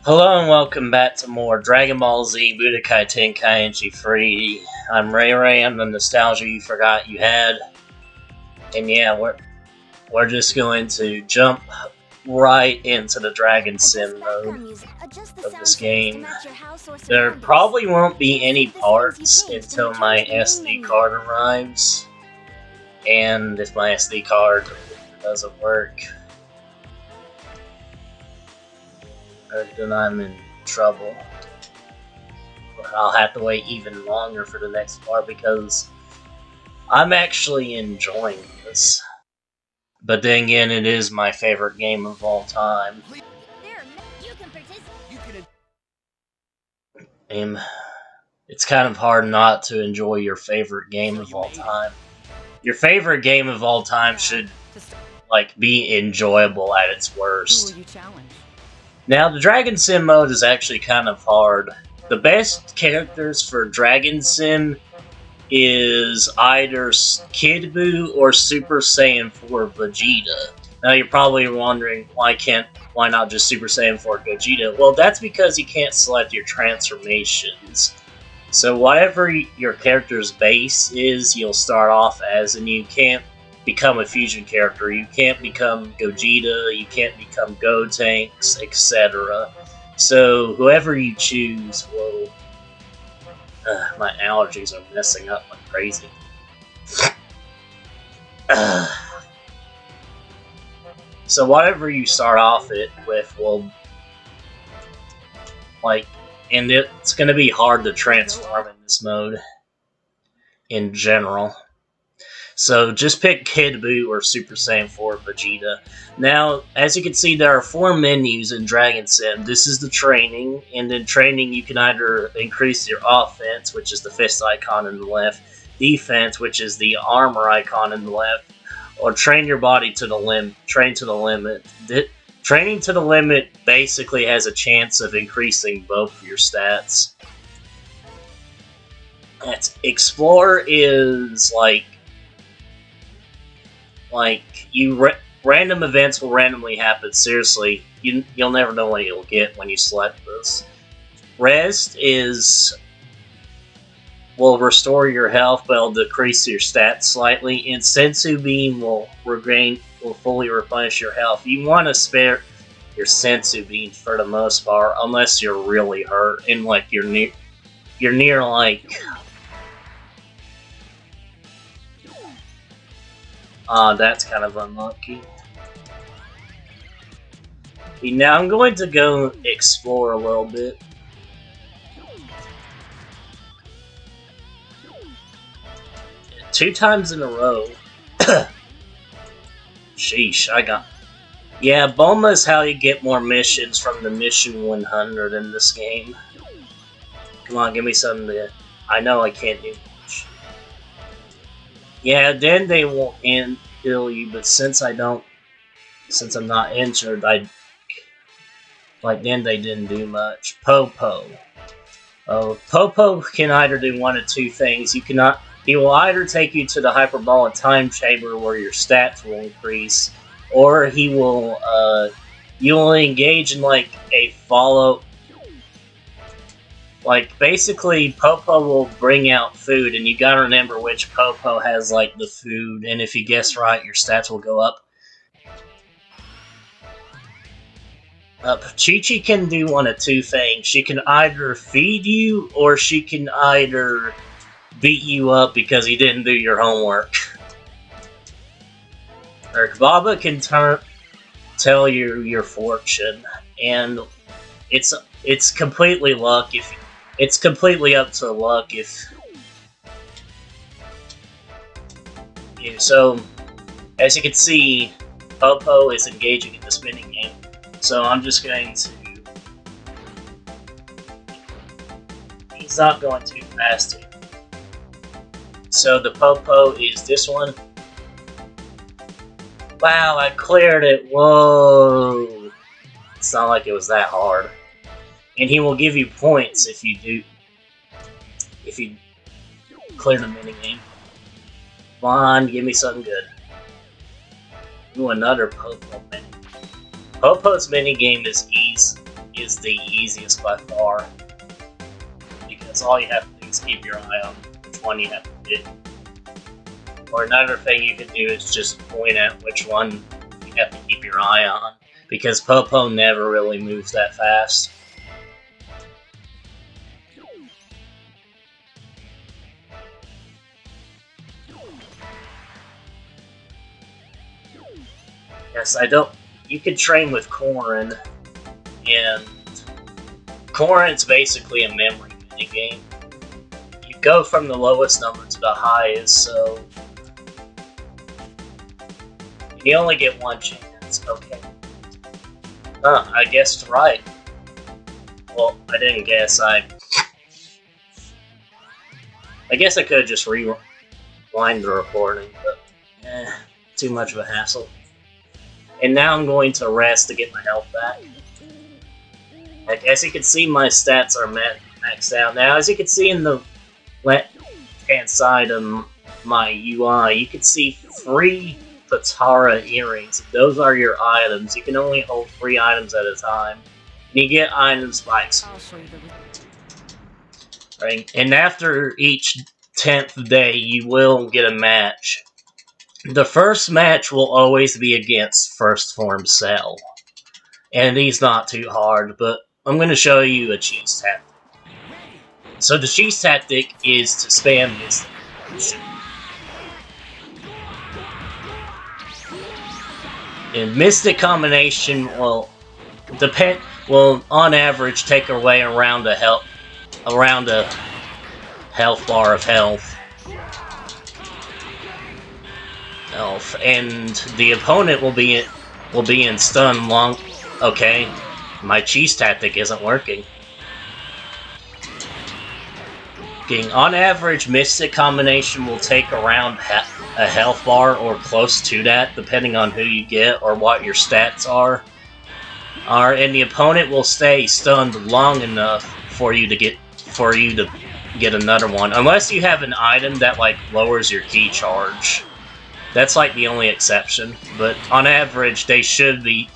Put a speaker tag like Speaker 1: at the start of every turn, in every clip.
Speaker 1: Hello and welcome back to more Dragon Ball Z Budokai Tenkaichi Free. I'm Ray Ray. I'm the nostalgia you forgot you had. And yeah, we're just going to jump right into the Dragon Sim mode of this game. There probably won't be any parts until my SD card arrives. And if my SD card doesn't work, then I'm in trouble. I'll have to wait even longer for the next part because I'm actually enjoying this. But then again, it is my favorite game of all time. And it's kind of hard not to enjoy your favorite game of all time. Your favorite game of all time should be enjoyable at its worst. Now, the Dragon Sim mode is actually kind of hard. The best characters for Dragon Sim is either Kid Buu or Super Saiyan 4 Vegeta. Now, you're probably wondering, why not just Super Saiyan 4 Gogeta? Well, that's because you can't select your transformations. So whatever your character's base is, you'll start off as, and you can't become a fusion character. You can't become Gogeta, you can't become Gotenks, etc. So whoever you choose will... my allergies are messing up like crazy. So whatever you start off with will... and it's going to be hard to transform in this mode. In general. So just pick Kid Buu or Super Saiyan 4 Vegeta. Now, as you can see, there are 4 menus in Dragon Sim. This is the training, and in training you can either increase your offense, which is the fist icon in the left, defense, which is the armor icon in the left, or train your body to the limit. Training to the limit basically has a chance of increasing both of your stats. Explore is random events will randomly happen. Seriously, you'll never know what you'll get when you select this. Rest will restore your health, but it'll decrease your stats slightly. And Sensu Bean will fully replenish your health. You want to spare your Sensu Bean for the most part, unless you're really hurt and you're near that's kind of unlucky. Now I'm going to go explore a little bit. Two times in a row. Sheesh, Yeah, Bulma is how you get more missions from the Mission 100 in this game. Come on, give me something to... I know I can't do much. Yeah, then they won't heal you, but since I'm not injured, then they didn't do much. Popo. Oh, Popo can either do one of two things. He will either take you to the hyperbolic time chamber where your stats will increase, or you will engage in a follow. Basically, Popo will bring out food, and you gotta remember which Popo has, the food, and if you guess right, your stats will go up. Chi-Chi can do one of two things. She can either feed you, or she can either beat you up because you didn't do your homework. Or Baba can tell you your fortune, and it's completely luck It's completely up to luck so, as you can see, Popo is engaging in this minigame. So I'm just going to... He's not going too fast here. So the Popo is this one. Wow, I cleared it! Whoa! It's not like it was that hard. And he will give you points if you clear the minigame. Come on, give me something good. Ooh, another Popo mini. Popo's minigame is is the easiest by far, because all you have to do is keep your eye on which one you have to hit. Or another thing you can do is just point at which one you have to keep your eye on, because Popo never really moves that fast. Yes, you can train with Corrin, and Corrin's basically a memory minigame. You go from the lowest number to the highest, so you only get one chance. Okay. I guessed right. Well, I didn't guess. I guess I could have just rewind the recording, but too much of a hassle. And now I'm going to rest to get my health back. Like, as you can see, my stats are maxed out. Now, as you can see in the left-hand side of my UI, you can see 3 Patara earrings. Those are your items. You can only hold 3 items at a time. And you get items by right? And after each 10th day, you will get a match. The first match will always be against First Form Cell. And he's not too hard, but I'm going to show you a cheese tactic. So the cheese tactic is to spam this. And Mystic Combination will on average take away around a health bar of health. And the opponent will be in stun long. Okay, my cheese tactic isn't working. On average, Mystic Combination will take around a health bar or close to that, depending on who you get or what your stats are. And the opponent will stay stunned long enough for you to get another one, unless you have an item that like lowers your ki charge. That's like the only exception, but on average they should be.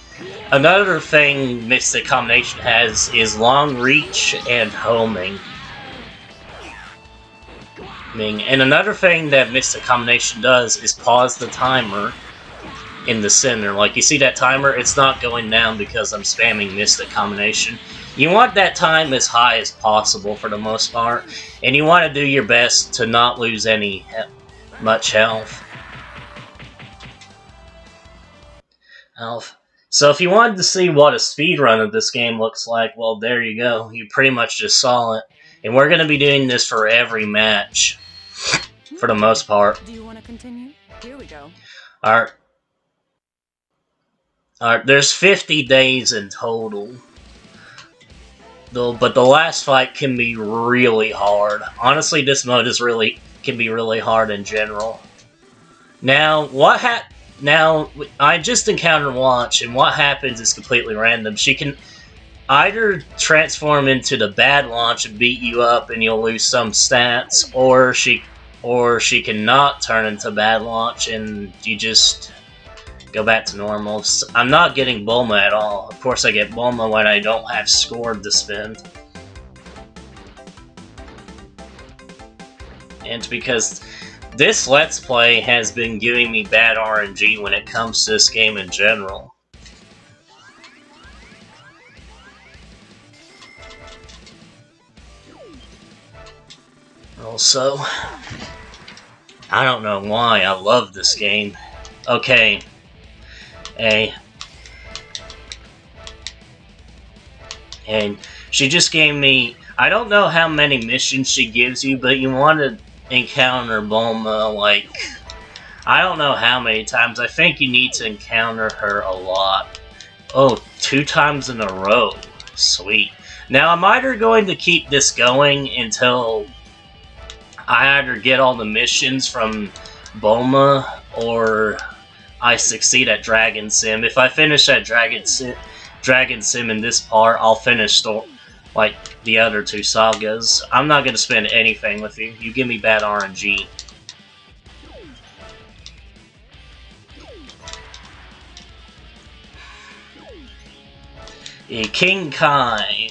Speaker 1: Another thing Mystic Combination has is long reach and homing. And another thing that Mystic Combination does is pause the timer in the center. Like, you see that timer? It's not going down because I'm spamming Mystic Combination. You want that time as high as possible for the most part, and you want to do your best to not lose much health. So if you wanted to see what a speedrun of this game looks like, well, there you go. You pretty much just saw it. And we're going to be doing this for every match, for the most part.
Speaker 2: Do you want to continue? Here we go.
Speaker 1: Alright, there's 50 days in total. But the last fight can be really hard. Honestly, this mode can be really hard in general. Now, I just encountered Launch, and what happens is completely random. She can either transform into the bad Launch and beat you up and you'll lose some stats, or she cannot turn into bad Launch and you just go back to normal. I'm not getting Bulma at all. Of course I get Bulma when I don't have scored to spend. And because this Let's Play has been giving me bad RNG when it comes to this game in general. Also, I don't know why I love this game. Okay. And she just gave me, I don't know how many missions she gives you, but you want to encounter Bulma, like, I don't know how many times. I think you need to encounter her a lot. Oh, 2 times in a row. Sweet. Now, I'm either going to keep this going until I either get all the missions from Bulma or I succeed at Dragon Sim. If I finish that Dragon Sim in this part, I'll finish like the other 2 sagas. I'm not going to spend anything with you. You give me bad RNG. King Kai.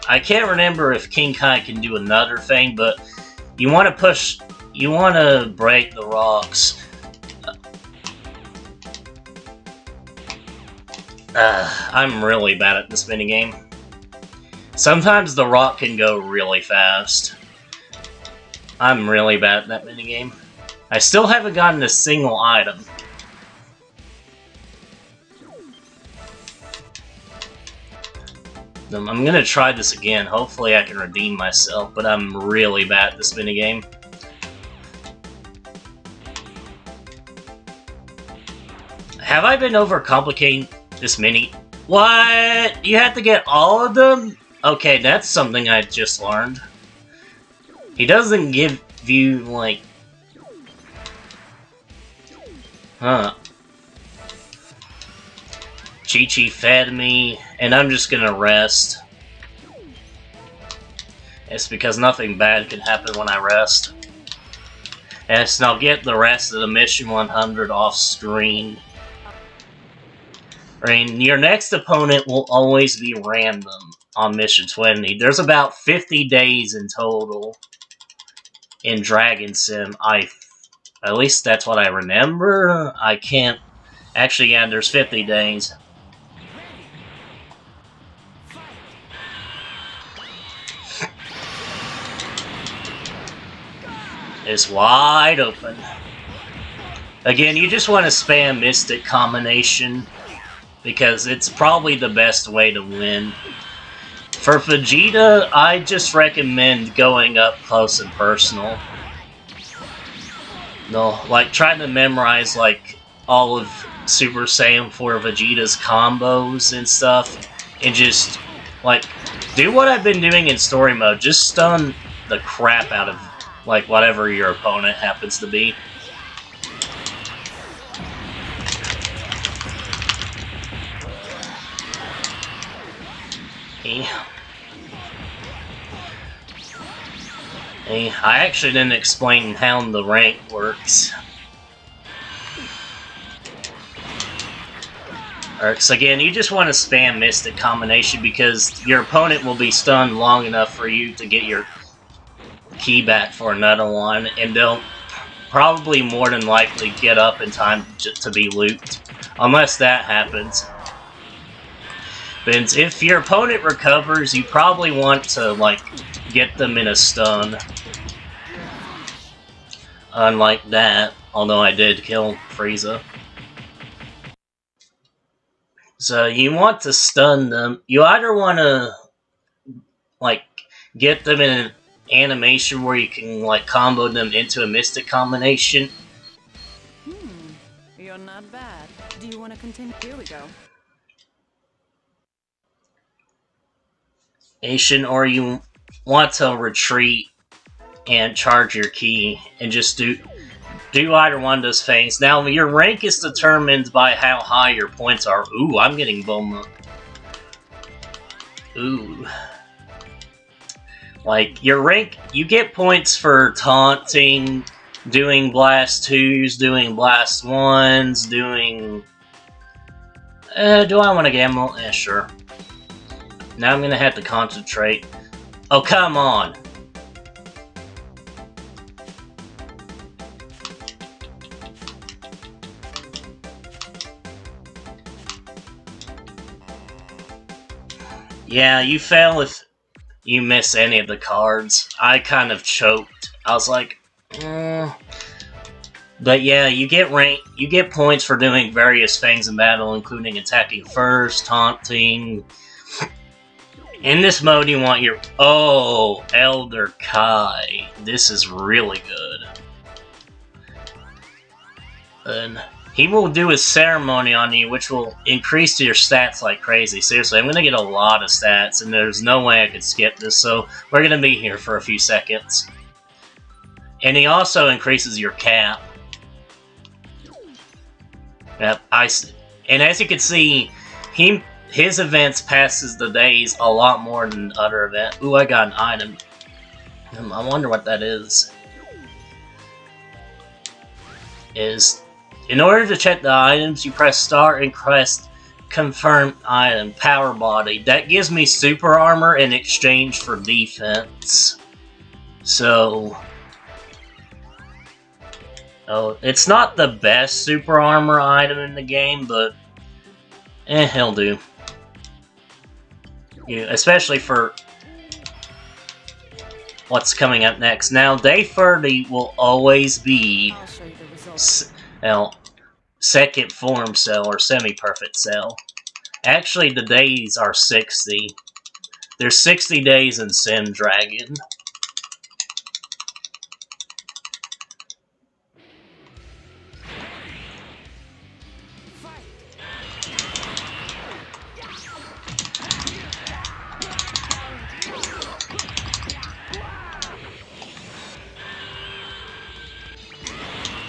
Speaker 1: I can't remember if King Kai can do another thing, but you want to push... You want to break the rocks. I'm really bad at this minigame. Sometimes the rock can go really fast. I'm really bad at that minigame. I still haven't gotten a single item. I'm gonna try this again. Hopefully I can redeem myself, but I'm really bad at this minigame. Have I been overcomplicating this mini? What? You have to get all of them? Okay, that's something I just learned. He doesn't give you, like... Huh. Chi-Chi fed me, and I'm just gonna rest. It's because nothing bad can happen when I rest. Yes, and I'll get the rest of the Mission 100 off screen. I mean, your next opponent will always be random on Mission 20. There's about 50 days in total in Dragon Sim. At least that's what I remember. I can't... Actually, yeah, there's 50 days. It's wide open. Again, you just want to spam Mystic Combination, because it's probably the best way to win. For Vegeta, I just recommend going up close and personal. No, like, try to memorize, like, all of Super Saiyan 4 Vegeta's combos and stuff, and just, like, do what I've been doing in story mode. Just stun the crap out of, like, whatever your opponent happens to be. I actually didn't explain how the rank works. So again, you just want to spam Mystic Combination because your opponent will be stunned long enough for you to get your key back for another one, and they'll probably more than likely get up in time to be looped, unless that happens. But if your opponent recovers, you probably want to, like, get them in a stun. Unlike that, although I did kill Frieza. So you want to stun them. You either want to, like, get them in an animation where you can, like, combo them into a Mystic Combination.
Speaker 2: You're not bad. Do you want to continue? Here we go.
Speaker 1: Or you want to retreat and charge your ki and just do either one of those things. Now, your rank is determined by how high your points are. Ooh, I'm getting Bulma. Ooh. Like, your rank, you get points for taunting, doing Blast 2s, doing Blast 1s, doing... do I want to gamble? Eh, sure. Now I'm gonna have to concentrate. Oh, come on! Yeah, you fail if you miss any of the cards. I kind of choked. I was like, But yeah, you get points for doing various things in battle, including attacking first, taunting. In this mode, you want your... Oh, Elder Kai. This is really good. And he will do his ceremony on you, which will increase your stats like crazy. Seriously, I'm going to get a lot of stats, and there's no way I could skip this, so we're going to be here for a few seconds. And he also increases your cap. Yep, and as you can see, his events passes the days a lot more than other events. Ooh, I got an item. I wonder what that is. In order to check the items, you press start and press confirmed item, Power Body. That gives me super armor in exchange for defense. So... oh, it's not the best super armor item in the game, but... he'll do. Yeah, especially for... what's coming up next. Now, day 30 will always be...
Speaker 2: I'll show you the results.
Speaker 1: second form cell or semi-perfect cell. Actually, the days are 60. There's 60 days in Sim Dragon.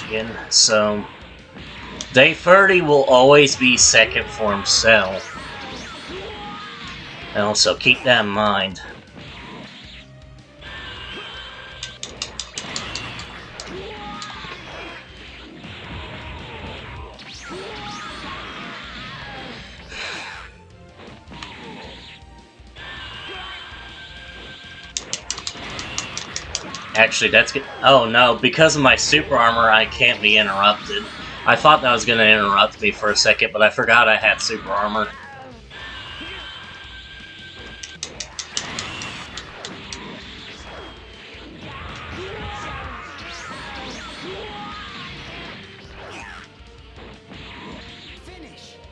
Speaker 1: Again, so... day 30 will always be second form cell. And also keep that in mind. Actually, that's good. Oh no, because of my super armor, I can't be interrupted. I thought that was going to interrupt me for a second, but I forgot I had super armor.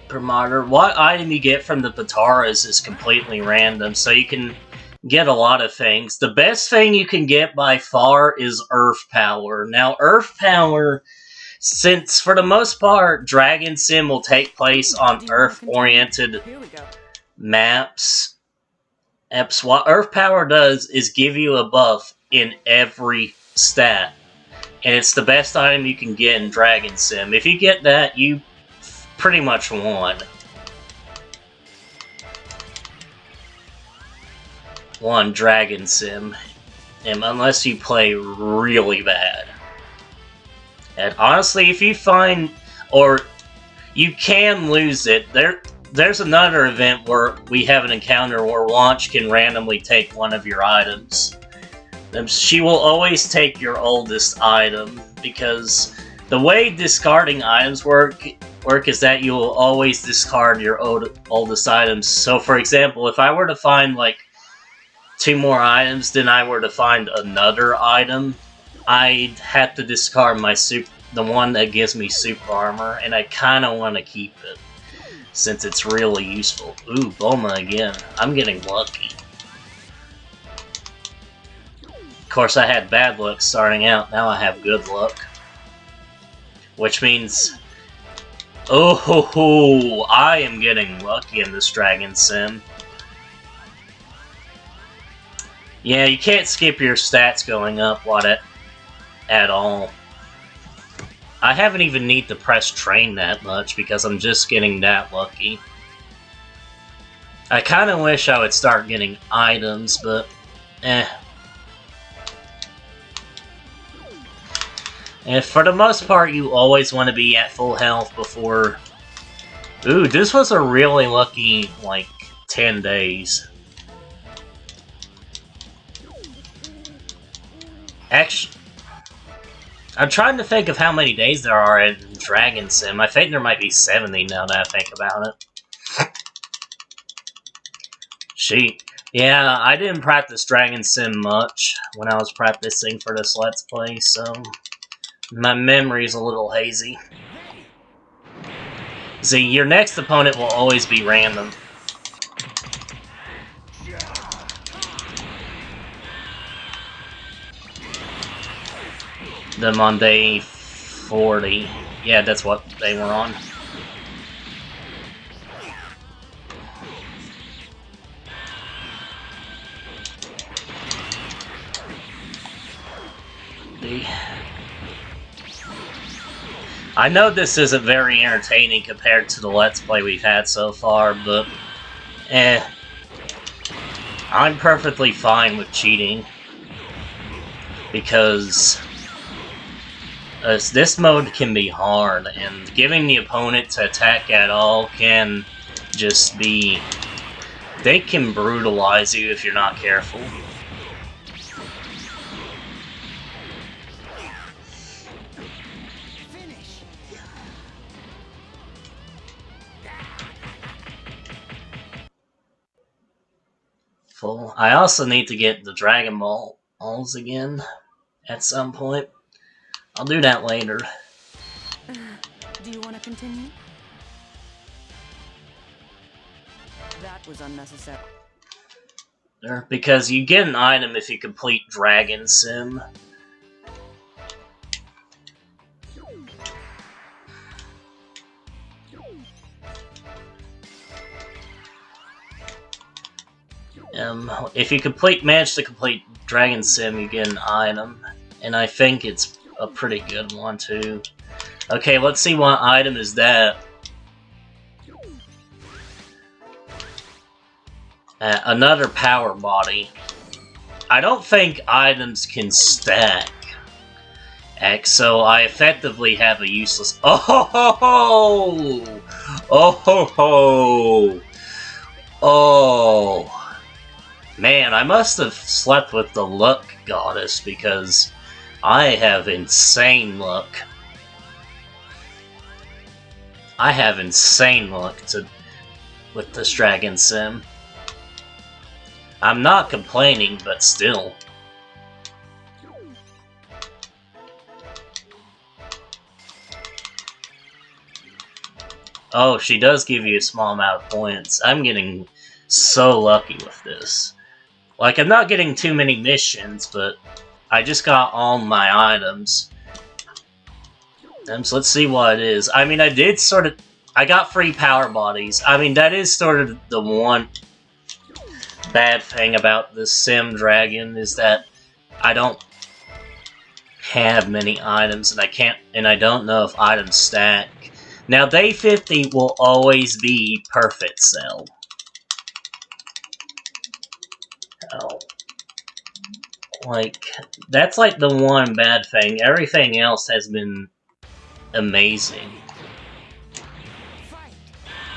Speaker 1: Promoter. What item you get from the Bataras is completely random, so you can get a lot of things. The best thing you can get by far is Earth Power. Now, Earth Power... since, for the most part, Dragon Sim will take place on Earth-oriented maps, what Earth Power does is give you a buff in every stat. And it's the best item you can get in Dragon Sim. If you get that, you pretty much won. Won Dragon Sim. And unless you play really bad. And honestly, if you find, or you can lose it, there's another event where we have an encounter where Launch can randomly take one of your items. She will always take your oldest item, because the way discarding items work is that you will always discard your oldest items. So for example, if I were to find like 2 more items, then I were to find another item, I'd have to discard the one that gives me super armor, and I kind of want to keep it, since it's really useful. Ooh, Boma again. I'm getting lucky. Of course, I had bad luck starting out, now I have good luck. Which means... oh ho ho! I am getting lucky in this Dragon Sim. Yeah, you can't skip your stats going up at all. I haven't even need to press train that much because I'm just getting that lucky. I kind of wish I would start getting items, but And for the most part, you always want to be at full health before... Ooh, this was a really lucky, like, 10 days. Actually, I'm trying to think of how many days there are in Dragon Sim. I think there might be 70 now that I think about it. Sheet. Yeah, I didn't practice Dragon Sim much when I was practicing for this Let's Play, so my memory's a little hazy. See, your next opponent will always be random. Them on day 40. Yeah, that's what they were on. I know this isn't very entertaining compared to the Let's Play we've had so far, but I'm perfectly fine with cheating, because this mode can be hard, and giving the opponent to attack at all can just be... They can brutalize you if you're not careful. Full. I also need to get the Dragon Balls again at some point. I'll do that later.
Speaker 2: Do you want to continue? That was unnecessary.
Speaker 1: Because you get an item if you complete Dragon Sim. If you manage to complete Dragon Sim, you get an item, and I think it's a pretty good one too. Okay, let's see what item is that. Another power body. I don't think items can stack. So I effectively have a useless. Oh ho ho ho! Oh ho ho! Oh. Man, I must have slept with the luck goddess because I have insane luck. I have insane luck with this Dragon Sim. I'm not complaining, but still. Oh, she does give you a small amount of points. I'm getting so lucky with this. Like, I'm not getting too many missions, but I just got all my items. So let's see what it is. I mean, I got free power bodies. I mean, that is sort of the one bad thing about this Sim Dragon, is that I don't have many items, and I don't know if items stack. Now, Day 50 will always be Perfect Cell. Oh. Like, that's like the one bad thing. Everything else has been amazing.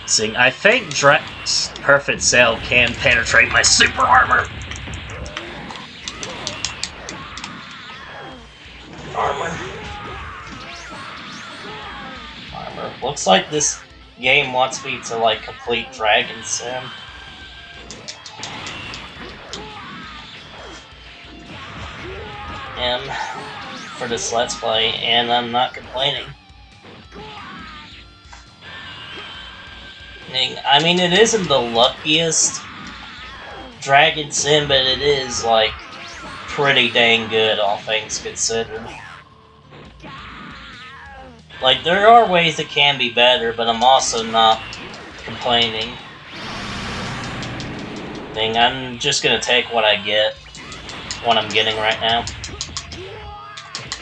Speaker 1: See, I think Perfect Cell can penetrate my super armor. Armor. Looks like this game wants me to, like, complete Dragon Sim. For this Let's Play, and I'm not complaining. I mean, it isn't the luckiest Dragon Sim, but it is, like, pretty dang good, all things considered. Like, there are ways it can be better, but I'm also not complaining. I'm just gonna take what I get, what I'm getting right now.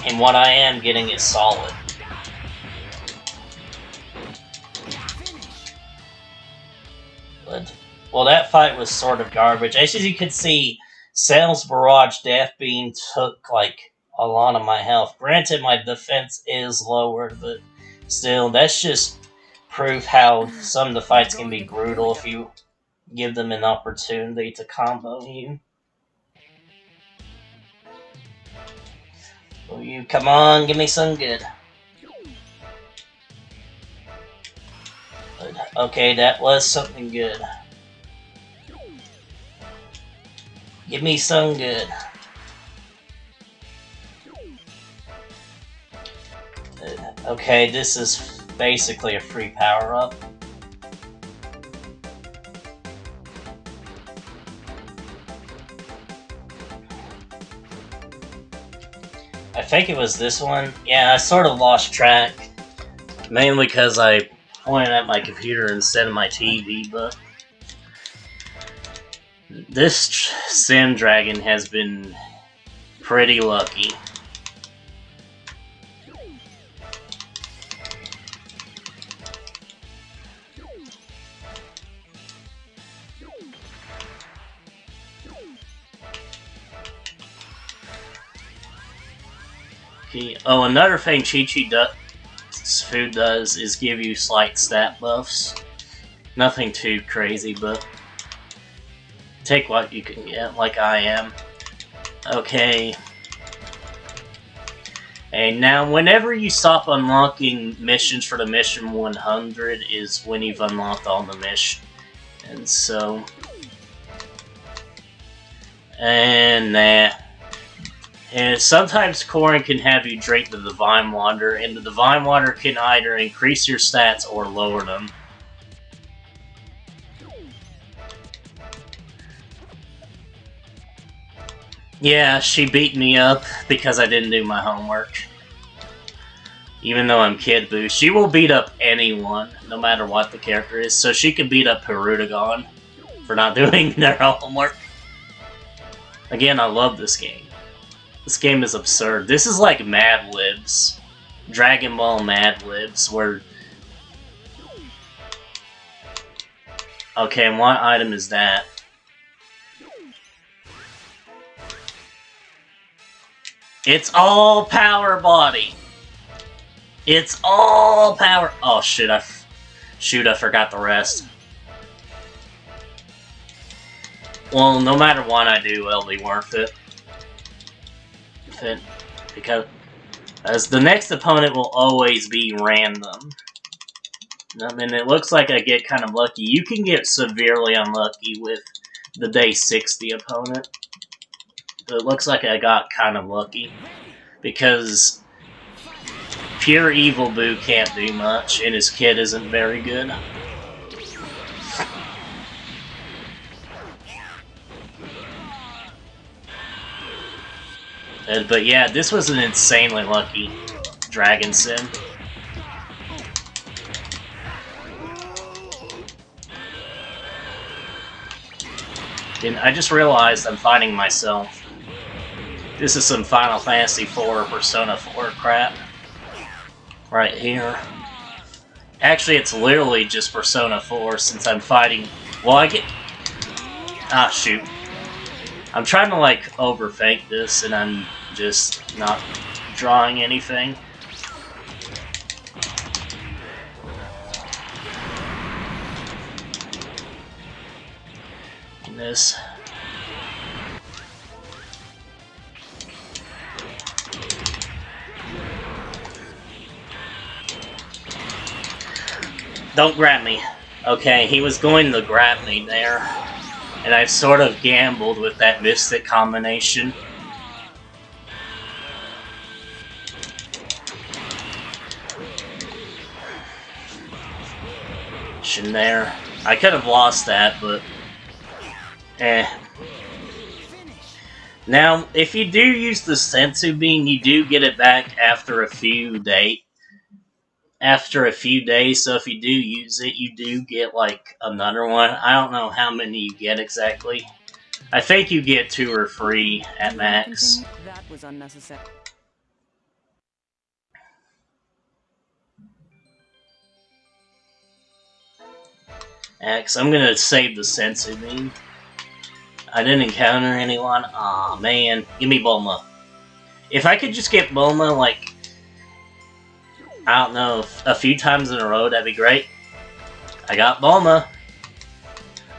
Speaker 1: And what I am getting is solid. But, well, that fight was sort of garbage. As you can see, Cell's Barrage Death Beam took, like, a lot of my health. Granted, my defense is lower, but still, that's just proof how some of the fights can be brutal if you give them an opportunity to combo you. Will you come on, give me some good. Okay, that was something good. Give me some good. Okay, this is basically a free power-up. I think it was this one. Yeah, I sort of lost track. Mainly because I pointed at my computer instead of my TV, but this Sim Dragon has been pretty lucky. Oh, another thing Chi-Chi food does is give you slight stat buffs. Nothing too crazy, but take what you can get, like I am. Okay. And now, whenever you stop unlocking missions for the mission 100 is when you've unlocked all the missions. And so... And and sometimes Corrin can have you drink the Divine Water, and the Divine Water can either increase your stats or lower them. Yeah, she beat me up because I didn't do my homework. Even though I'm Kid Buu, she will beat up anyone, no matter what the character is, so she can beat up Hirudegarn for not doing their homework. Again, I love this game. This game is absurd. This is like Mad Libs. Dragon Ball Mad Libs, where... Okay, and what item is that? It's all power body! It's all power... Oh shit, I forgot the rest. Well, no matter what I do, it'll be worth it. Because as the next opponent will always be random. I mean, it looks like I get kind of lucky. You can get severely unlucky with the day 60 opponent. But it looks like I got kind of lucky. Because pure evil Buu can't do much, and his kid isn't very good. But yeah, this was an insanely lucky Dragon Sim. And I just realized I'm fighting myself. This is some Final Fantasy IV or Persona 4 crap. Right here. Actually, it's literally just Persona 4 since I'm fighting... Well, I get... Ah, shoot. I'm trying to, like, overthink this, and I'm just not drawing anything. And this. Don't grab me. Okay, he was going to grab me there. And I've sort of gambled with that Mystic combination. There. I could have lost that, but... Now, if you do use the Sensu Bean, you do get it back after a few days. So if you do use it, you do get, like, another one. I don't know how many you get exactly. I think you get 2 or 3 at max.
Speaker 2: That was unnecessary.
Speaker 1: X, I'm gonna save the Sensu Bean. I didn't encounter anyone. Aw, man. Give me Bulma. If I could just get Bulma, like... I don't know, a few times in a row, that'd be great. I got Bulma.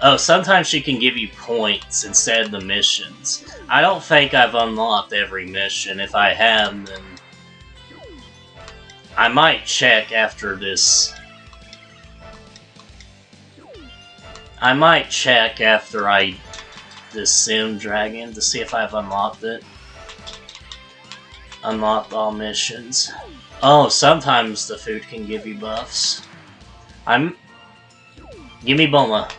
Speaker 1: Oh, sometimes she can give you points instead of the missions. I don't think I've unlocked every mission. If I have, then... I might check after this... I might check after this Sim Dragon to see if I've unlocked it. Unlocked all missions. Oh, sometimes the food can give you buffs. Give me Bulma.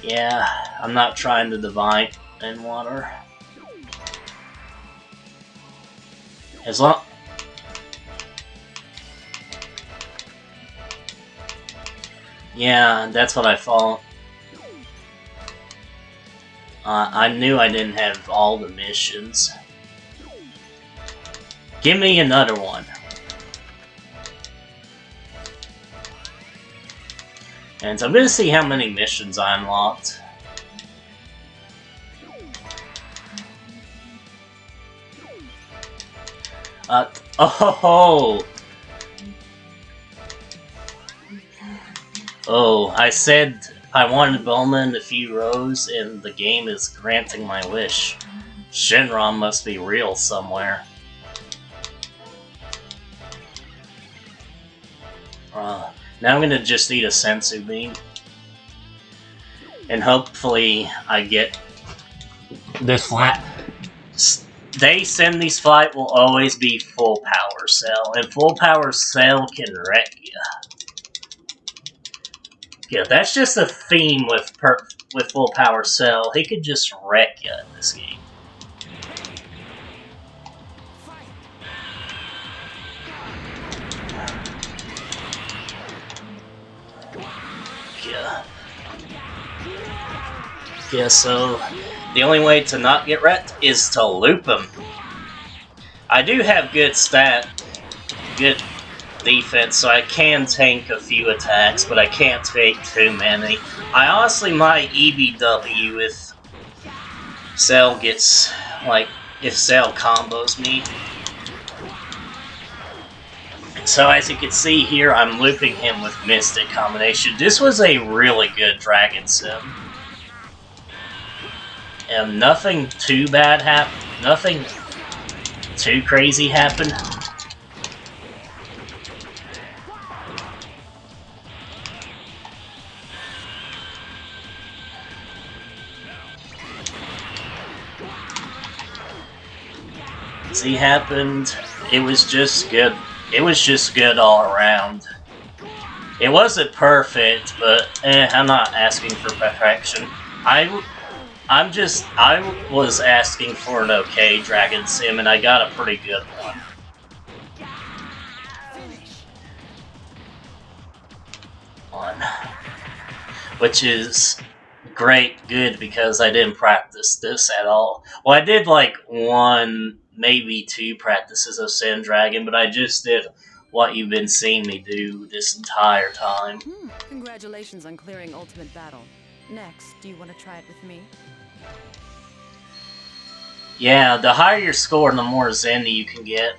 Speaker 1: Yeah, I'm not trying to Divine Water. As long... Yeah, that's what I thought. I knew I didn't have all the missions. Give me another one. And so I'm gonna see how many missions I unlocked. Oh! Oh, I said I wanted Bulma in a few rows, and the game is granting my wish. Shenron must be real somewhere. Now I'm gonna just need a sensu beam. And hopefully I get this flat. They send these flight will always be full power cell, and full power cell can wreck you. Yeah, that's just a theme with full power cell. He could just wreck you in this game. Yeah, so the only way to not get wrecked is to loop him. I do have good defense, so I can tank a few attacks, but I can't take too many. I honestly might EBW if Cell gets, like, if Cell combos me. So as you can see here, I'm looping him with Mystic combination. This was a really good Dragon Sim. And nothing too bad happened. Nothing too crazy happened. See, happened. It was just good. It was just good all around. It wasn't perfect, but I'm not asking for perfection. I was asking for an okay Dragon Sim, and I got a pretty good one. Which is good because I didn't practice this at all. Well, I did like 1, maybe 2 practices of Sand Dragon, but I just did what you've been seeing me do this entire time.
Speaker 2: Congratulations on clearing Ultimate Battle. Next, do you want to try it with me?
Speaker 1: Yeah, the higher your score, the more Zany you can get.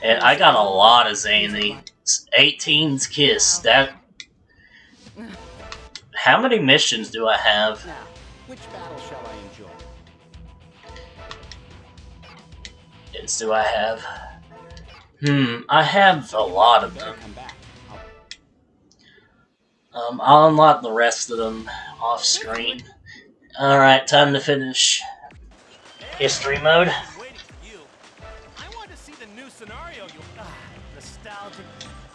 Speaker 1: And I got a lot of Zany. 18's Kiss. That. How many missions do I have?
Speaker 3: Now, which battle shall I enjoy?
Speaker 1: Yes, do I have? I have a lot of them. I'll unlock the rest of them off screen. Alright, time to finish history mode.
Speaker 3: I want to see the new scenario. Nostalgic.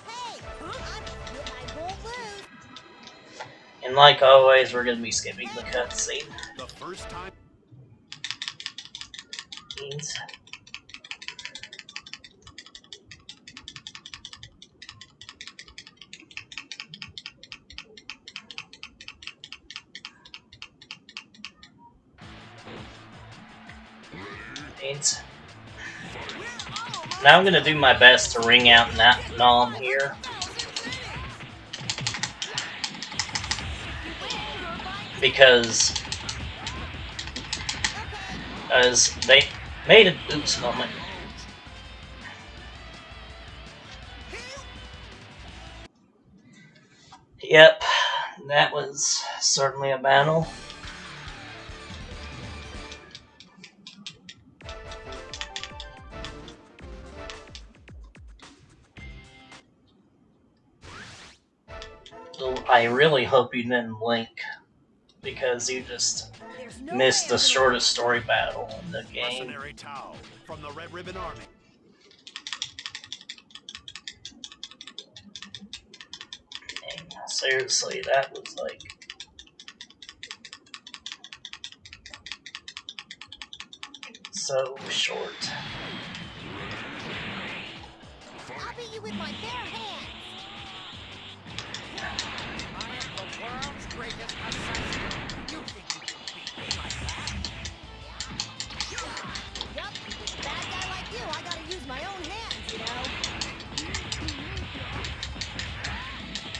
Speaker 3: Hey, I won't lose.
Speaker 1: And like always, we're gonna be skipping the cutscene.
Speaker 3: The first time.
Speaker 1: Now I'm gonna do my best to ring out that nom here. Because as they made an oops moment. Yep, that was certainly a battle. So I really hope you didn't blink, because you just missed the shortest story battle in the game.
Speaker 3: Mercenary Tau from the Red Ribbon Army.
Speaker 1: Dang, seriously, that was like... so short.
Speaker 4: I'll beat you with my bare hands. I am the world's greatest assassin. You think you can beat me like that? Yup, with a bad guy like you, I gotta use my own hands, you know?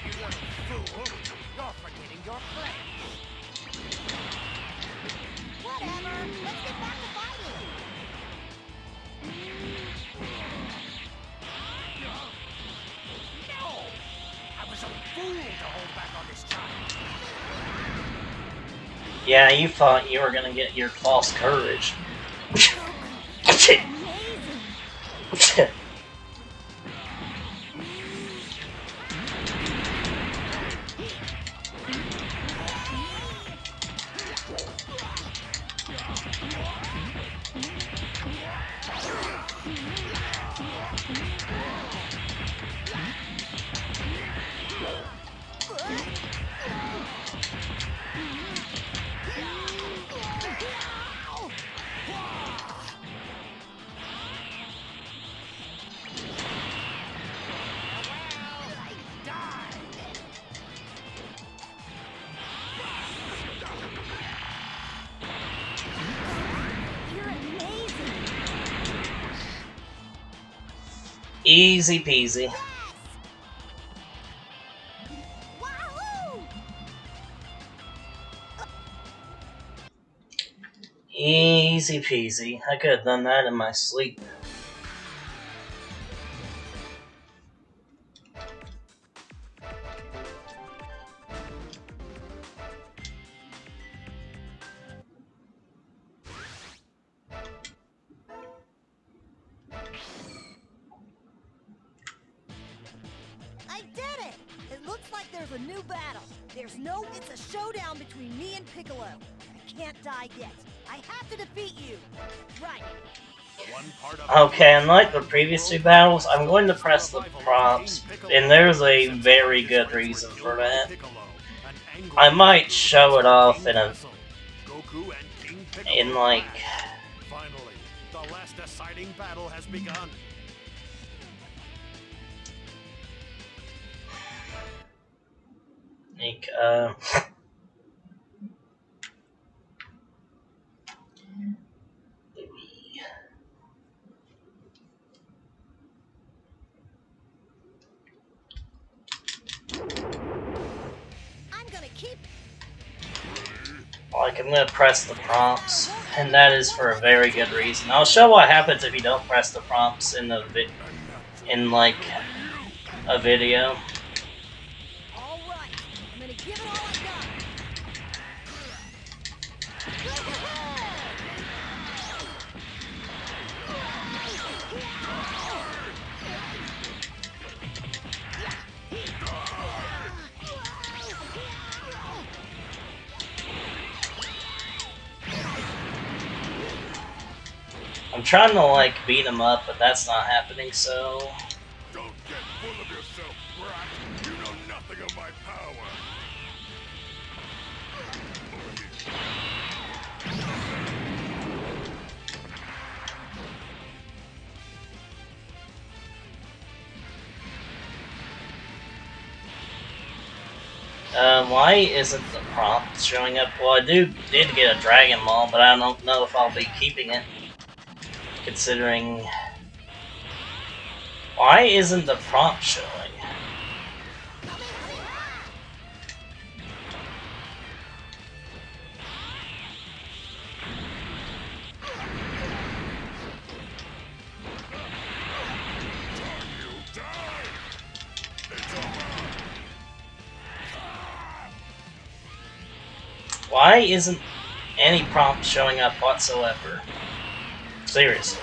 Speaker 3: You little fool. You're forgetting your place.
Speaker 4: Whatever, let's get back to fighting.
Speaker 3: No! I was a fool to hold back
Speaker 1: Yeah, you thought you were gonna get your false courage. Easy peasy. Easy peasy. I could have done that in my sleep.
Speaker 5: I did it! It looks like there's a new battle. It's a showdown between me and Piccolo. I can't die yet. I have to defeat you. Right.
Speaker 1: Okay, unlike the previous two battles, I'm going to press the prompts, and there's a very good reason for that. I might show it off in like...
Speaker 3: Finally, the last deciding battle has begun.
Speaker 1: I'm gonna press the prompts, and that is for a very good reason. I'll show what happens if you don't press the prompts in a video.
Speaker 5: All right. I'm gonna give it all I got.
Speaker 1: I'm trying to like beat him up, but that's not happening, so...
Speaker 6: Don't get full of yourself, brat! You know nothing of my power!
Speaker 1: Why isn't the prompt showing up? Well, I did get a Dragon Ball, but I don't know if I'll be keeping it. Considering... Why isn't the prompt showing? Why isn't any prompt showing up whatsoever? Seriously.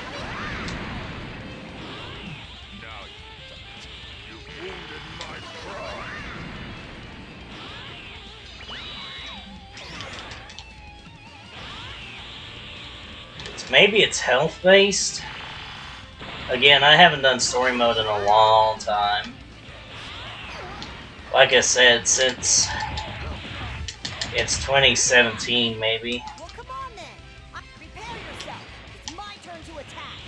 Speaker 6: You wounded my pride!
Speaker 1: Maybe it's health based? Again, I haven't done story mode in a long time. Like I said, since it's 2017, maybe.
Speaker 5: Well, come on then. Prepare yourself. It's my turn to attack.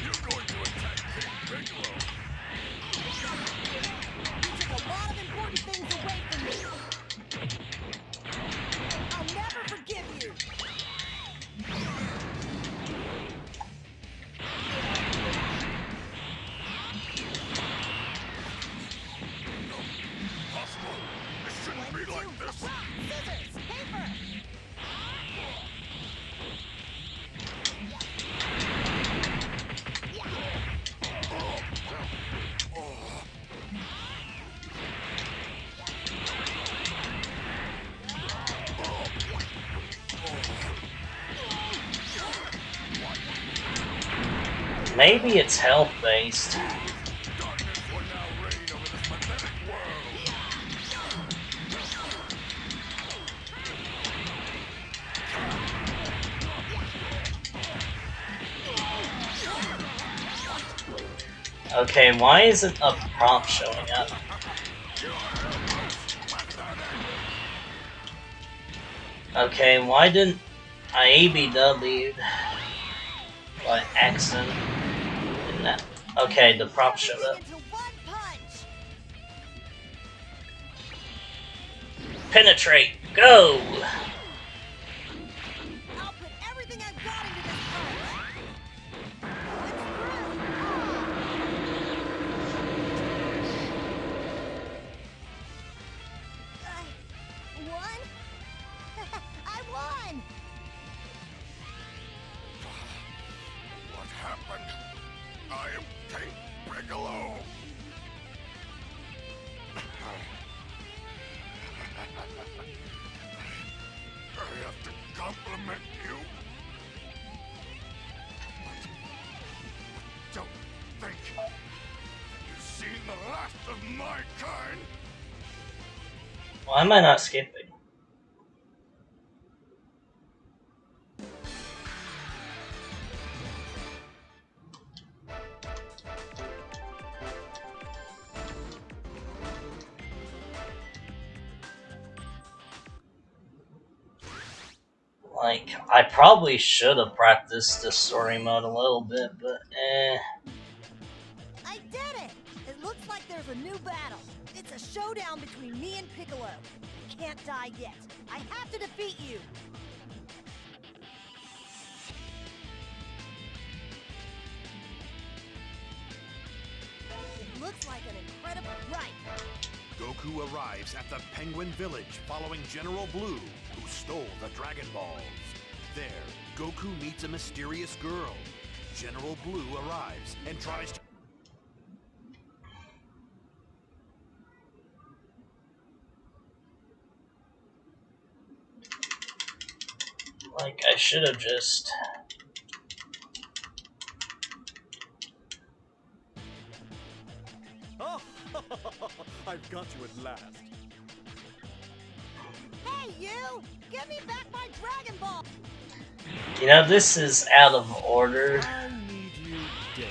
Speaker 6: You're going to attack King Piccolo!
Speaker 5: You took a lot of important things away from me. I'll never forgive you.
Speaker 6: Possible? It shouldn't be like this!
Speaker 1: Maybe it's health based.
Speaker 6: Darkness will now reign over this pathetic world.
Speaker 1: Okay, why isn't a prompt showing up? Okay, why didn't I ABW'd by accident? In that? Okay, the prompt showed up.
Speaker 5: Into one punch.
Speaker 1: Penetrate, go!
Speaker 5: I'll put everything I've got into this punch. It's through. Won? I won!
Speaker 6: What happened? I am King Piccolo. I have to compliment you. But don't think that you've seen the last of my kind.
Speaker 1: Why am I not skipping? Like, I probably should have practiced this story mode a little bit, but
Speaker 5: I did it! It looks like there's a new battle. It's a showdown between me and Piccolo. I can't die yet. I have to defeat you. It looks like an incredible... Right.
Speaker 7: Goku arrives at the Penguin Village following General Blue, who stole the Dragon Balls. There, Goku meets a mysterious girl. General Blue arrives and tries to...
Speaker 1: like, I should have just...
Speaker 3: Oh, I've got you at last.
Speaker 5: Hey, you! Give me back my Dragon Ball!
Speaker 1: You know, this is out of order.
Speaker 3: I need you dead.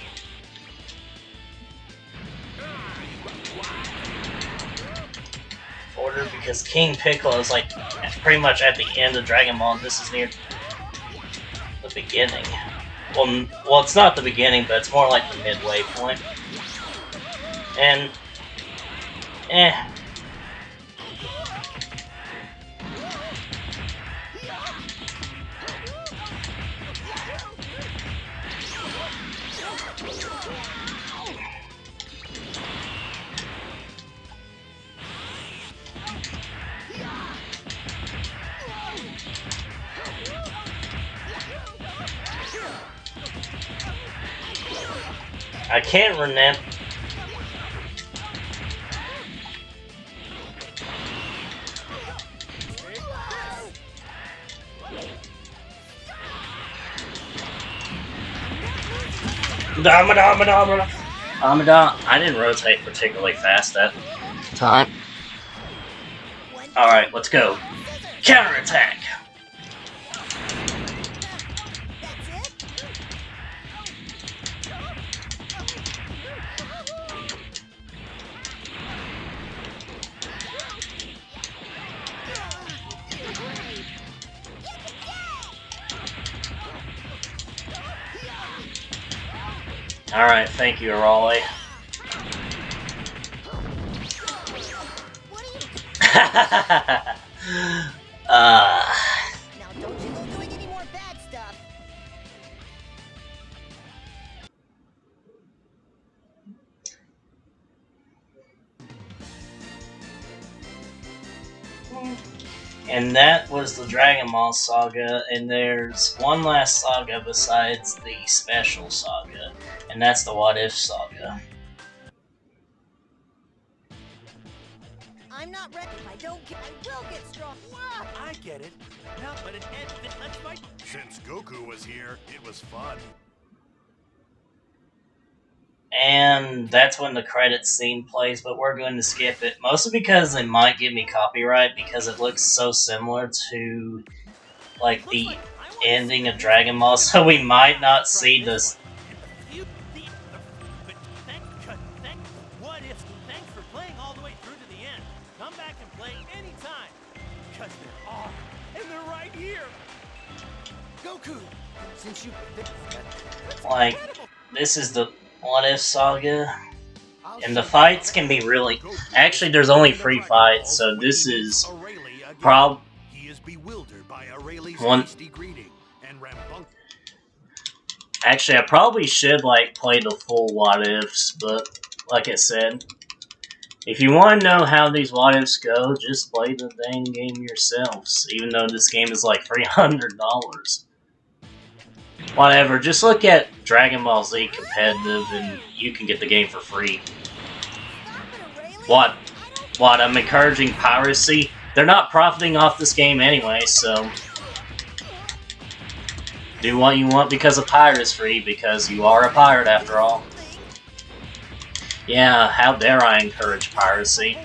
Speaker 1: Order because King Piccolo is like pretty much at the end of Dragon Ball, and this is near the beginning. Well, it's not the beginning, but it's more like the midway point. And, I can't remember. I didn't rotate particularly fast that time. Alright, let's go. Counterattack!
Speaker 5: That's it?
Speaker 1: Alright, thank you, Raleigh.
Speaker 5: What are you...
Speaker 1: uh,
Speaker 5: Now don't you go doing any more bad stuff.
Speaker 1: and that was the Dragon Ball Saga, and there's one last saga besides the special saga, and that's the What If Saga.
Speaker 5: I'm not ready. If I don't get... I will get strong. Wah!
Speaker 3: I get it. Now, but it ends. Let's fight.
Speaker 7: Since Goku was here, it was fun.
Speaker 1: And that's when the credits scene plays, but we're going to skip it. Mostly because they might give me copyright because it looks so similar to like the ending of Dragon Ball, so we might not see this.
Speaker 3: What if? Thanks for playing all the way through to the end. Come back and play anytime. Because there are, and they're right here. Goku, since you
Speaker 1: Like, this is the What If Saga, and the fights can be really... Actually, there's only 3 fights, so this is one... Actually, I probably should, like, play the full What Ifs, but, like I said, if you want to know how these What Ifs go, just play the dang game yourselves, even though this game is like $300. Whatever, just look at Dragon Ball Z Competitive and you can get the game for free. What? I'm encouraging piracy? They're not profiting off this game anyway, so... do what you want because a pirate is free, because you are a pirate after all. Yeah, how dare I encourage piracy.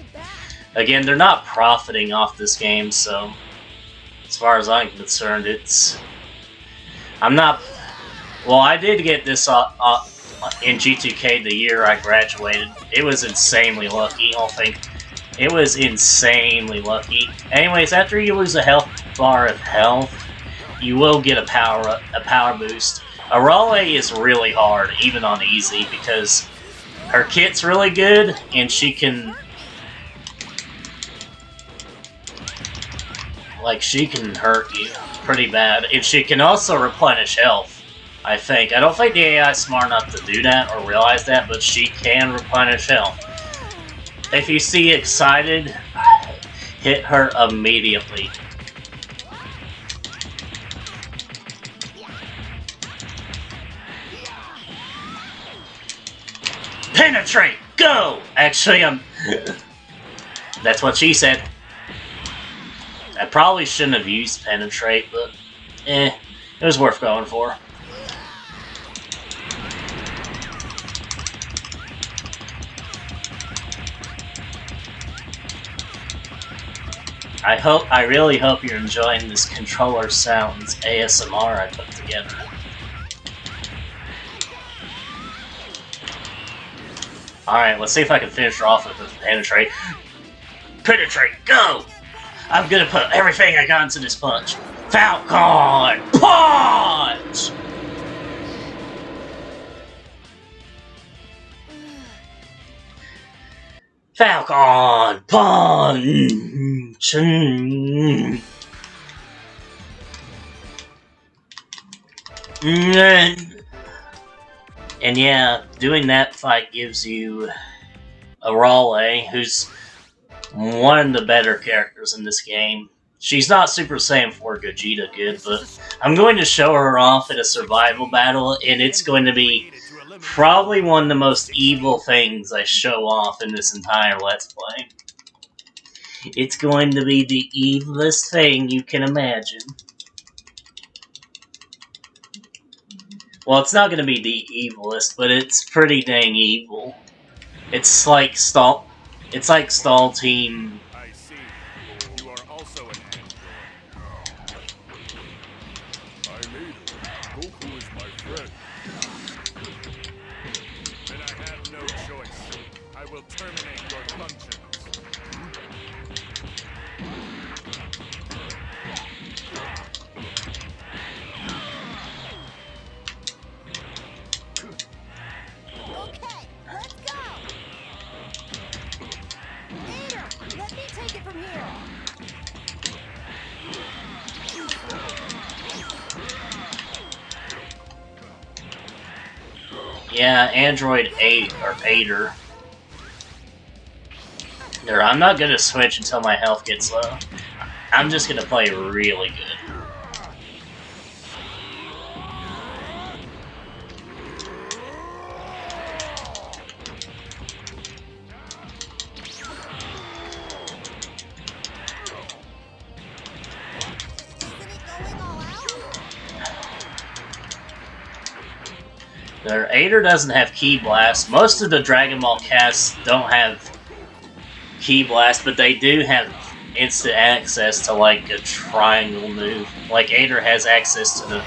Speaker 1: Again, they're not profiting off this game, so... as far as I'm concerned, it's... I'm not... well, I did get this in G2K the year I graduated. It was insanely lucky, I think. It was insanely lucky. Anyways, after you lose a health bar of health, you will get a power boost. Arale is really hard, even on easy, because her kit's really good, and she can... like, she can hurt you pretty bad. And she can also replenish health, I think. I don't think the AI is smart enough to do that or realize that, but she can replenish health. If you see excited, hit her immediately. Penetrate! Go! Actually, that's what she said. I probably shouldn't have used Penetrate, but it was worth going for. I really hope you're enjoying this controller sounds ASMR I put together. Alright, let's see if I can finish her off with this Penetrate. Penetrate, go! I'm gonna put everything I got into this punch. Falcon Punch! Falcon Punch! And yeah, doing that fight gives you Arale, who's one of the better characters in this game. She's not Super Saiyan 4 Gogeta good, but I'm going to show her off in a survival battle, and it's going to be probably one of the most evil things I show off in this entire Let's Play. It's going to be the evilest thing you can imagine. Well, it's not going to be the evilest, but it's pretty dang evil. It's like Stall Team.
Speaker 6: I see. You are also an android. I made it. Goku is my friend. Then I have no choice. I will terminate your functions.
Speaker 5: Okay, let's go! Peter, let me take it from here!
Speaker 1: Yeah, Android 8 or 8er. There, I'm not gonna switch until my health gets low. I'm just gonna play really good. Ader doesn't have Ki Blast. Most of the Dragon Ball casts don't have Ki Blast, but they do have instant access to like a triangle move. Like Ader has access to the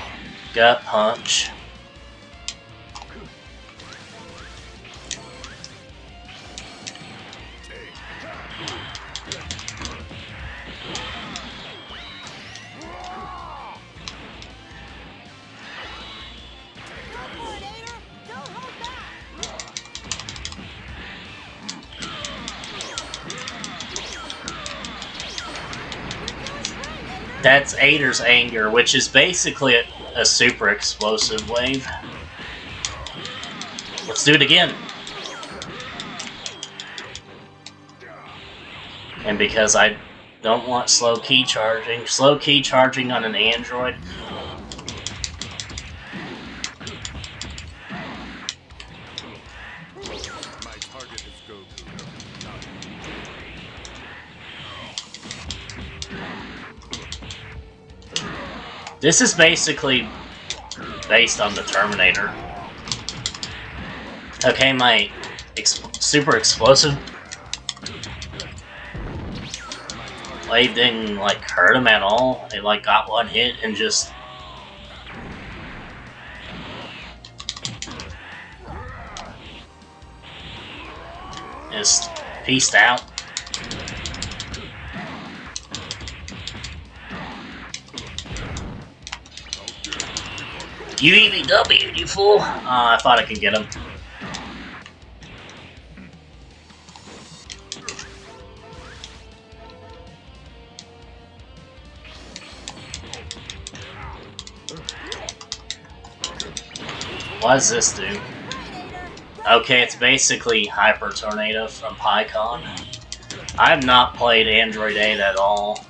Speaker 1: Gut Punch. That's Ader's Anger, which is basically a super explosive wave. Let's do it again. And because I don't want slow key charging on an android.
Speaker 6: My target is Goku.
Speaker 1: This is basically based on the Terminator. Okay, my super explosive wave didn't like hurt him at all. It like got one hit and just peaced out. You EBW, you fool! I thought I could get him. What does this do? Okay, it's basically Hyper Tornado from PyCon. I have not played Android 8 at all.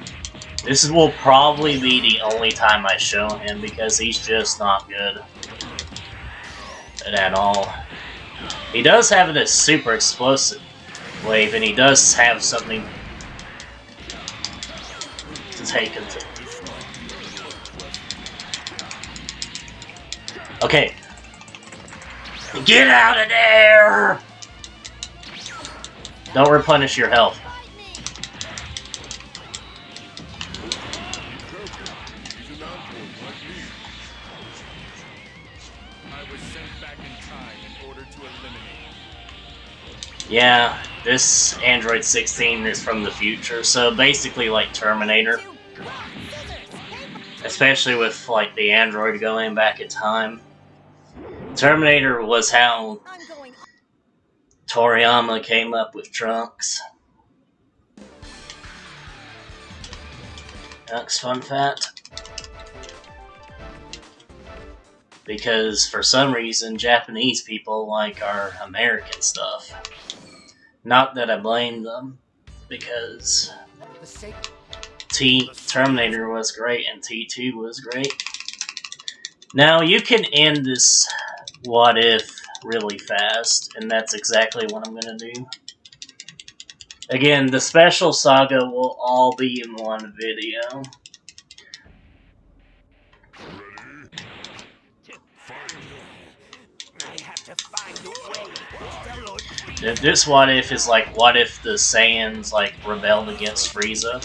Speaker 1: This will probably be the only time I show him because he's just not good at all. He does have this super explosive wave, and he does have something to take him to. Okay. Get out of there! Don't replenish your health. Yeah, this Android 16 is from the future, so basically like Terminator. Especially with like the android going back in time. Terminator was how Toriyama came up with Trunks. Trunks fun fact. Because for some reason Japanese people like our American stuff. Not that I blame them, because Terminator was great and T2 was great. Now you can end this what if really fast, and that's exactly what I'm gonna do. Again, the special saga will all be in one video. This what if is like, what if the Saiyans like rebelled against Frieza?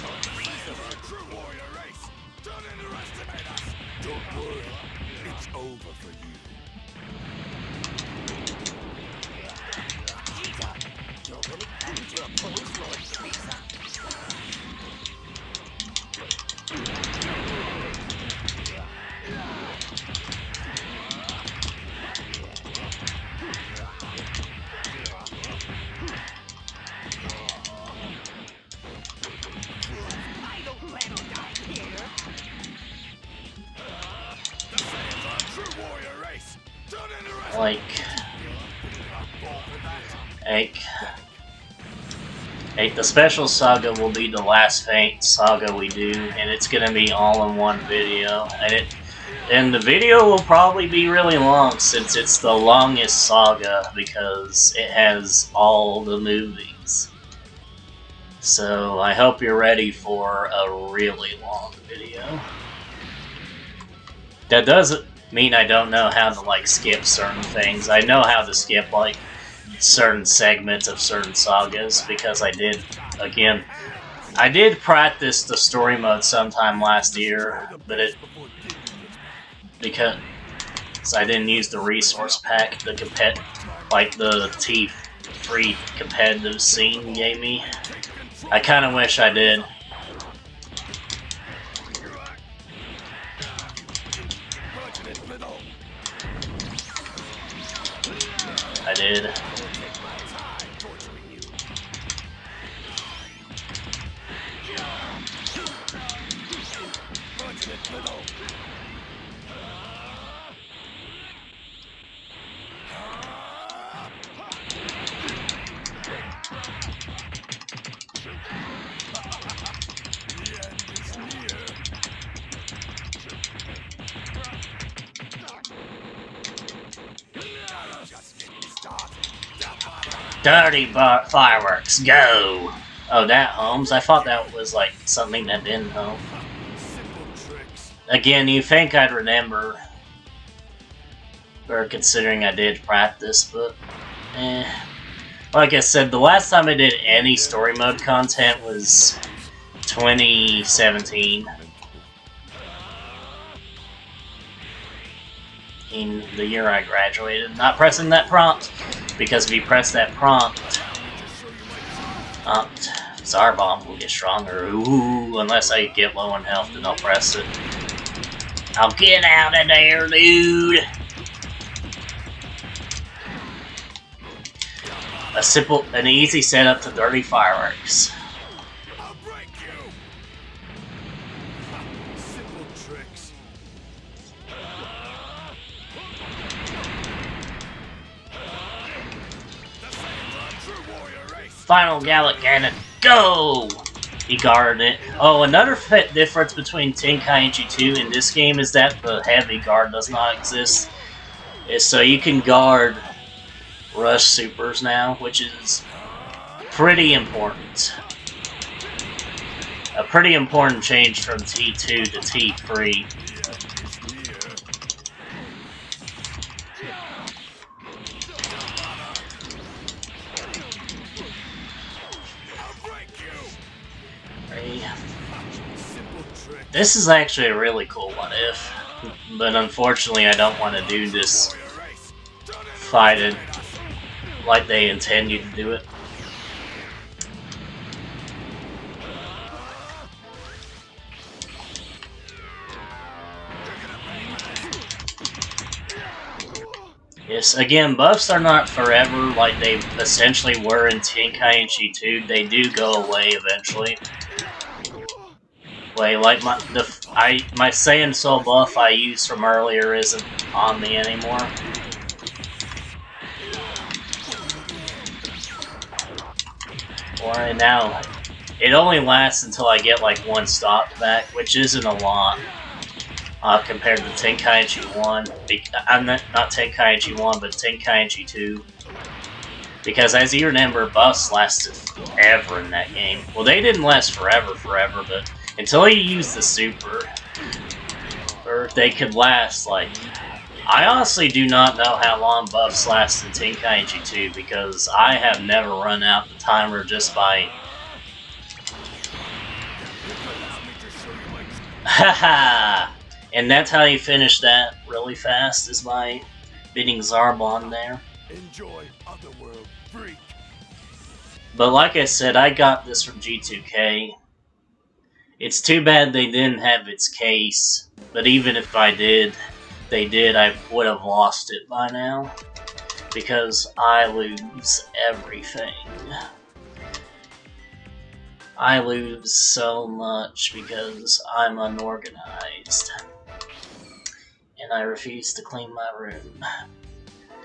Speaker 1: The special saga will be the last saga we do, and it's gonna be all in one video. And the video will probably be really long since it's the longest saga because it has all the movies. So I hope you're ready for a really long video. That does it. mean I don't know how to like skip certain things. I know how to skip like certain segments of certain sagas because I did, again, I did practice the story mode sometime last year, but because I didn't use the resource pack the T-free competitive scene gave me. I kind of wish I did. I did. Dirty fireworks, go! Oh, that Holmes? I thought that was like something that didn't home. Again, you think I'd remember, or considering I did practice, but like I said, the last time I did any story mode content was 2017. In the year I graduated. Not pressing that prompt, because if you press that prompt, Zarbomb will get stronger. Ooh, unless I get low on health, then I'll press it. I'll get out of there, dude! An easy setup to dirty fireworks.
Speaker 6: I'll break you. Simple tricks.
Speaker 1: Final Gallic Cannon, go! He guarded it. Oh, another difference between Tenkaichi 2 and this game is that the heavy guard does not exist. So you can guard rush supers now, which is pretty important. A pretty important change from T2 to T3. This is actually a really cool what if, but unfortunately I don't want to do this fighting like they intend you to do it. Yes, again, buffs are not forever like they essentially were in Tenkaichi 2. They do go away eventually. Like my Saiyan Soul buff I used from earlier isn't on me anymore. Or now, it only lasts until I get like one stock back, which isn't a lot compared to Tenkaichi 1. I'm not Tenkaichi 1, but Tenkaichi 2. Because as you remember, buffs lasted forever in that game. Well, they didn't last forever, but until you use the super, or they could last, like... I honestly do not know how long buffs last in Tenkaichi 2, because I have never run out the timer just by... Haha! And that's how you finish that really fast, is by beating Zarbon there.
Speaker 6: Enjoy Otherworld, freak.
Speaker 1: But like I said, I got this from G2K. It's too bad they didn't have its case, but even if I did, I would have lost it by now, because I lose everything. I lose so much because I'm unorganized, and I refuse to clean my room.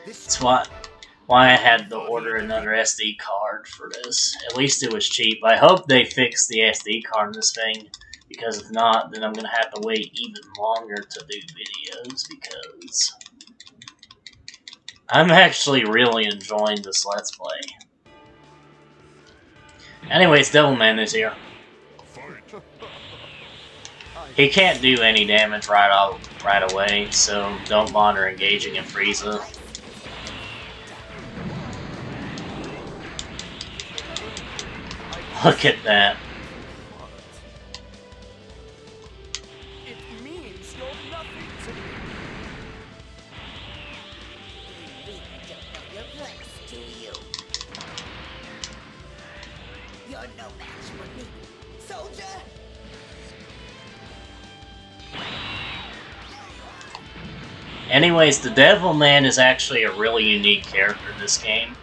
Speaker 1: That's why I had to order another SD card for this. At least it was cheap. I hope they fix the SD card in this thing, because if not, then I'm going to have to wait even longer to do videos, because I'm actually really enjoying this Let's Play. Anyways, Devilman is here. He can't do any damage right off right away, so don't bother engaging in Frieza. Look at that.
Speaker 3: It means you're nothing to me.
Speaker 5: You really don't know your place, do you? You're no match for me, soldier!
Speaker 1: Anyways, the Devil Man is actually a really unique character in this game.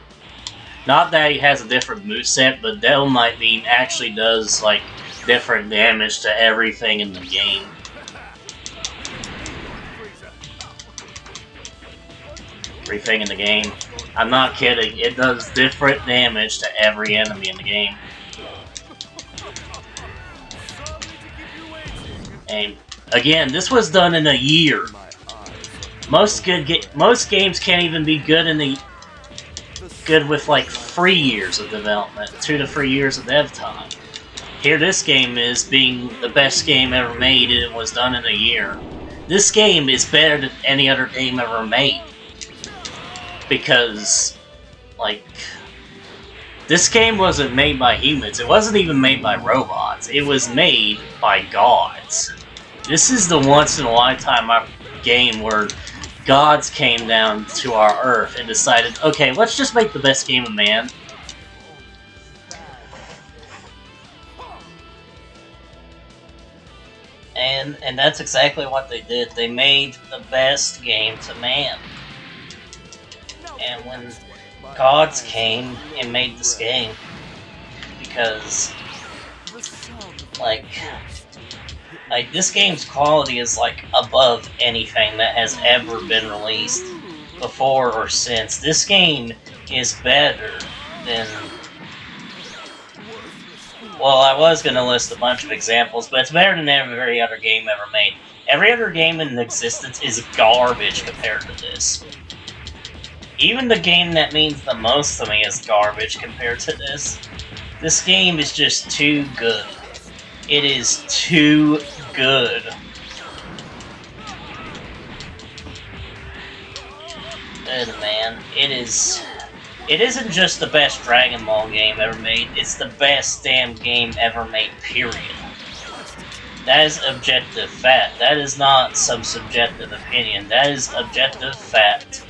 Speaker 1: Not that he has a different moveset, but Devil Might Beam actually does, like, different damage to everything in the game. Everything in the game. I'm not kidding, it does different damage to every enemy in the game. And, again, this was done in a year. Most games can't even be good with like 3 years of development, 2 to 3 years of dev time. Here, this game is being the best game ever made, and it was done in a year. This game is better than any other game ever made, because, like, this game wasn't made by humans. It wasn't even made by robots. It was made by gods. This is the once-in-a-lifetime game where gods came down to our Earth and decided, okay, let's just make the best game of man. And that's exactly what they did. They made the best game to man. And when gods came and made this game, because, like, this game's quality is, like, above anything that has ever been released before or since. This game is better than... Well, I was gonna list a bunch of examples, but it's better than every other game ever made. Every other game in existence is garbage compared to this. Even the game that means the most to me is garbage compared to this. This game is just too good. It is too good. Good, man. It isn't just the best Dragon Ball game ever made, it's the best damn game ever made, period. That is objective fact. That is not some subjective opinion. That is objective fact.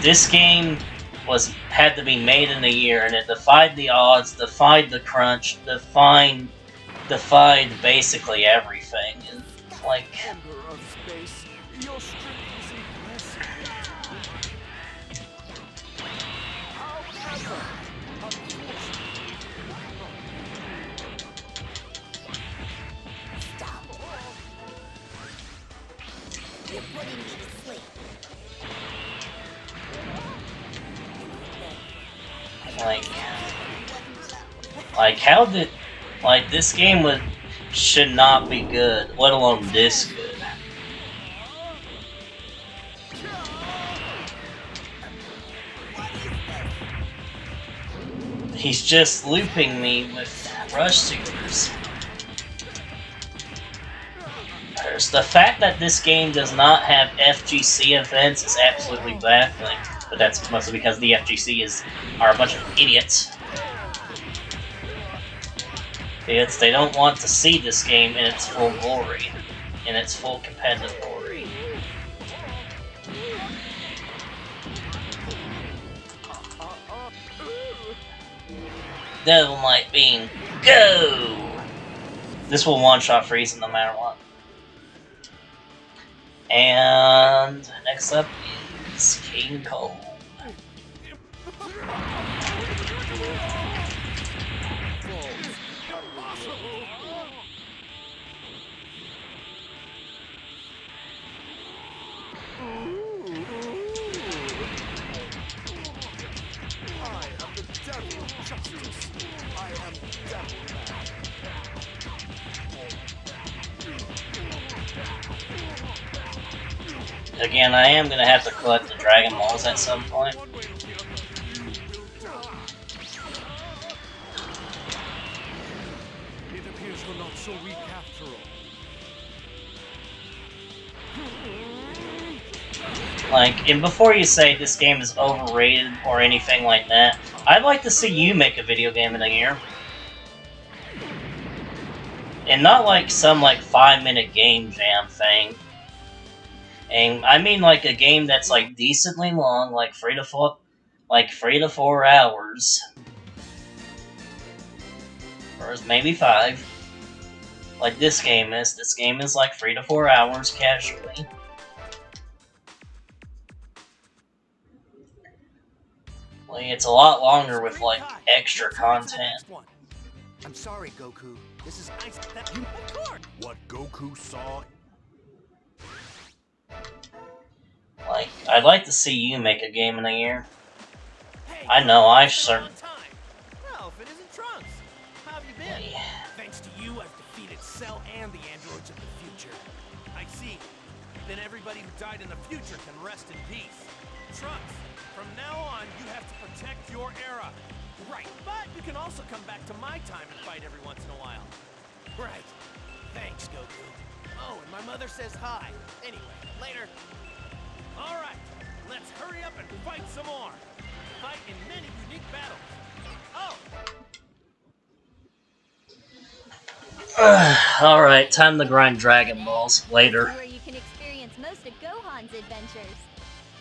Speaker 1: This game had to be made in a year, and it defied the odds, defied the crunch, defied basically everything. And, like,
Speaker 5: You're putting me to sleep.
Speaker 1: Like how did, like, this game should not be good, let alone this good. He's just looping me with rush seekers. The fact that this game does not have FGC events is absolutely baffling, but that's mostly because the FGC are a bunch of idiots. They don't want to see this game in its full glory, in its full competitive glory. Devil Might Beam, go! This will one-shot Frieza no matter what. And next up is King Cold. Again, I am gonna have to collect the Dragon Balls at some point.
Speaker 3: It appears you're not so weak after all.
Speaker 1: Like, and before you say this game is overrated or anything like that, I'd like to see you make a video game in a year. And not like some, like, 5-minute game jam thing. And I mean, like, a game that's, like, decently long, like 3 to 4 hours. Or maybe 5. Like this game is. This game is like 3 to 4 hours casually. Like, it's a lot longer with, like, extra content.
Speaker 7: I'm sorry, Goku. This is ice. What Goku saw.
Speaker 1: Like, I'd like to see you make a game in a year. I know, I certainly.
Speaker 3: Well, if it isn't Trunks, how have you been?
Speaker 1: Yeah.
Speaker 3: Thanks to you, I've defeated Cell and the androids of the future. I see. Then everybody who died in the future can rest in peace. Trunks, from now on, you have to protect your era. Right, but you can also come back to my time and fight every once in a while. Right. Thanks, Goku. Oh, and my mother says hi. Anyway, later. All right, let's hurry up and fight some more. Fight in many unique battles. Oh!
Speaker 1: Alright, time to grind Dragon Balls. Later.